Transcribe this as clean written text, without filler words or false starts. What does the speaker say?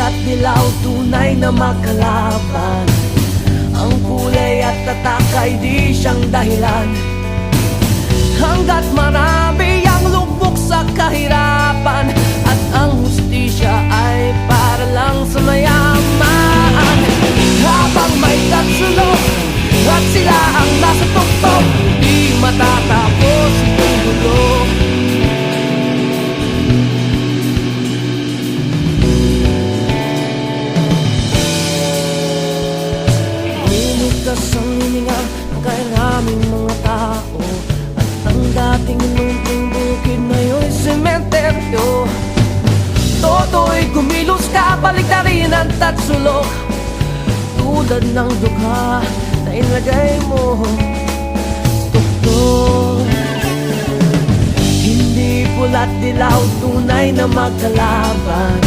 pula't dilaw, tunay na makalaban. Ang kulay at tatak ay di siyang dahilan. Hanggat marami ang lubog sa kahirapan, at ang hustisya ay para lang sa mayaman. Habang may tatsulok at sila ang nasa tuktok, di matatapos itong gulo. Lumikas ang hininga ng kairaming mga tao, at ang dating lumping bukid ngayon'y sementeryo. Toto'y kumilos ka, baliktarin ang tatsulok, tulad ng dukha na ilagay mo sa tuktok. Hindi pula't dilaw, tunay na magkalaban.